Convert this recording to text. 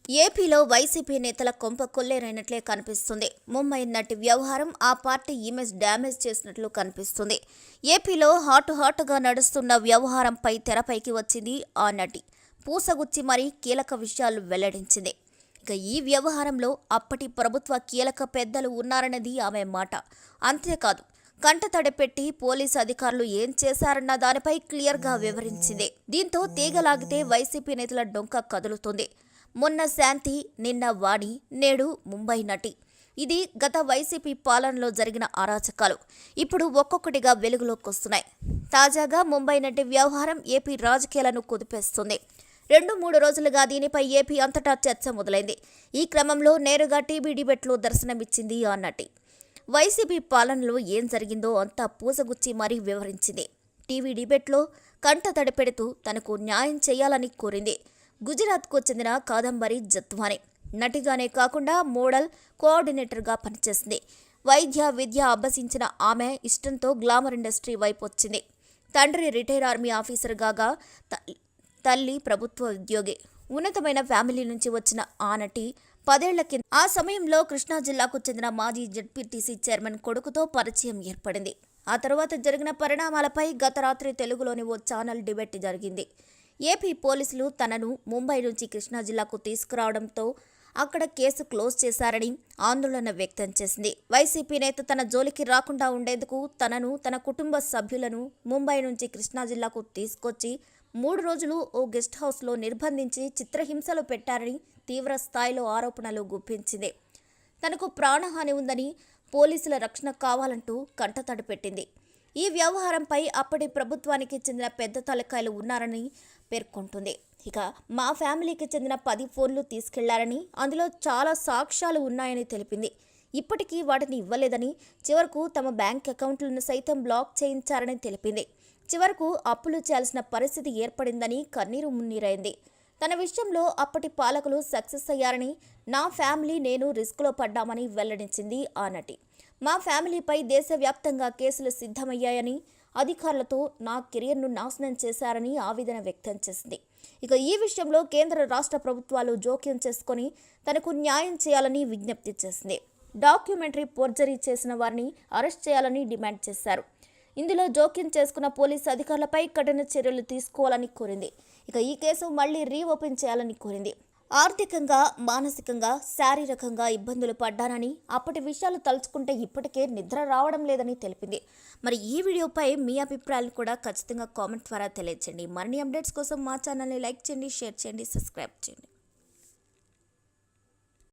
ఏపీలో వైసీపీ నేతల కొంప కొల్లేరైనట్లే కనిపిస్తుంది. ముంబై నటి వ్యవహారం ఆ పార్టీ ఇమేజ్ డ్యామేజ్ చేసినట్లు కనిపిస్తుంది. ఏపీలో హాటుగా నడుస్తున్న వ్యవహారంపై తెరపైకి వచ్చింది ఆ నటి. పూసగుచ్చి మరీ కీలక విషయాలు వెల్లడించింది. ఇక ఈ వ్యవహారంలో అప్పటి ప్రభుత్వ కీలక పెద్దలు ఉన్నారన్నది ఆమె మాట. అంతేకాదు, కంటతడి పెట్టి పోలీసు అధికారులు ఏం చేశారన్న దానిపై క్లియర్గా వివరించింది. దీంతో తీగలాగితే వైసీపీ నేతల డొంక కదులుతుంది. మొన్న శాంతి, నిన్న వాణి, నేడు ముంబై నటి. ఇది గత వైసీపీ పాలనలో జరిగిన అరాచకాలు ఇప్పుడు ఒక్కొక్కటిగా వెలుగులోకి వస్తున్నాయి. తాజాగా ముంబై నటి వ్యవహారం ఏపీ రాజకీయాలను కుదిపేస్తుంది. 2-3 రోజులుగా దీనిపై ఏపీ అంతటా చర్చ మొదలైంది. ఈ క్రమంలో నేరుగా టీవీ డిబేట్లో దర్శనమిచ్చింది ఆ నటి. వైసీపీ పాలనలో ఏం జరిగిందో అంతా పూసగుచ్చి మరీ వివరించింది. టీవీ డిబేట్లో కంటతడి పెడుతూ తనకు న్యాయం చేయాలని కోరింది. గుజరాత్కు చెందిన కాదంబరి జత్వాని నటిగానే కాకుండా మోడల్, కోఆర్డినేటర్గా పనిచేసింది. వైద్య విద్య అభ్యసించిన ఆమె ఇష్టంతో గ్లామర్ ఇండస్ట్రీ వైపు వచ్చింది. తండ్రి రిటైర్ ఆర్మీ ఆఫీసర్ కాగా తల్లి ప్రభుత్వ ఉద్యోగి. ఉన్నతమైన ఫ్యామిలీ నుంచి వచ్చిన ఆ నటి 10 ఏళ్ల కింద ఆ సమయంలో కృష్ణా జిల్లాకు చెందిన మాజీ జెడ్పీటీసీ చైర్మన్ కొడుకుతో పరిచయం ఏర్పడింది. ఆ తర్వాత జరిగిన పరిణామాలపై గత రాత్రి తెలుగులోని ఓ ఛానల్ డిబేట్ జరిగింది. ఏపీ పోలీసులు తనను ముంబై నుంచి కృష్ణా జిల్లాకు తీసుకురావడంతో అక్కడ కేసు క్లోజ్ చేశారని ఆందోళన వ్యక్తం చేసింది. వైసీపీ నేత తన జోలికి రాకుండా ఉండేందుకు తనను, తన కుటుంబ సభ్యులను ముంబై నుంచి కృష్ణా జిల్లాకు తీసుకొచ్చి 3 రోజులు ఓ గెస్ట్ హౌస్లో నిర్బంధించి చిత్రహింసలు పెట్టారని తీవ్ర స్థాయిలో ఆరోపణలు గుప్పించింది. తనకు ప్రాణహాని ఉందని, పోలీసుల రక్షణ కావాలంటూ కంటతడి పెట్టింది. ఈ వ్యవహారంపై అప్పటి ప్రభుత్వానికి చెందిన పెద్ద తలకాయలు ఉన్నారని పేర్కొంటుంది. ఇక మా ఫ్యామిలీకి చెందిన 10 ఫోన్లు తీసుకెళ్లారని, అందులో చాలా సాక్ష్యాలు ఉన్నాయని తెలిపింది. ఇప్పటికీ వాటిని ఇవ్వలేదని, చివరకు తమ బ్యాంక్ అకౌంట్లను సైతం బ్లాక్ చేయించారని తెలిపింది. చివరకు అప్పులు చేయాల్సిన పరిస్థితి ఏర్పడిందని కన్నీరు మున్నీరైంది. తన విషయంలో అప్పటి పాలకులు సక్సెస్ అయ్యారని, నా ఫ్యామిలీ నేను రిస్క్లో పడ్డామని వెల్లడించింది ఆ నటి. మా ఫ్యామిలీపై దేశవ్యాప్తంగా కేసులు సిద్ధమయ్యాయని, అధికారులతో నా కెరియర్ను నాశనం చేశారని ఆవేదన వ్యక్తం చేసింది. ఇక ఈ విషయంలో కేంద్ర రాష్ట్ర ప్రభుత్వాలు జోక్యం చేసుకొని తనకు న్యాయం చేయాలని విజ్ఞప్తి చేసింది. డాక్యుమెంటరీ ఫోర్జరీ చేసిన వారిని అరెస్ట్ చేయాలని డిమాండ్ చేశారు. ఇందులో జోక్యం చేసుకున్న పోలీసు అధికారులపై కఠిన చర్యలు తీసుకోవాలని కోరింది. ఇక ఈ కేసు మళ్లీ రీఓపెన్ చేయాలని కోరింది. ఆర్థికంగా, మానసికంగా, శారీరకంగా ఇబ్బందులు పడ్డానని, అప్పటి విషయాలు తలుచుకుంటే ఇప్పటికే నిద్ర రావడం లేదని తెలిపింది. మరి ఈ వీడియోపై మీ అభిప్రాయాలను కూడా ఖచ్చితంగా కామెంట్ ద్వారా తెలియజేయండి. మరిన్ని అప్డేట్స్ కోసం మా ఛానల్ని లైక్ చేయండి, షేర్ చేయండి, సబ్స్క్రైబ్ చేయండి.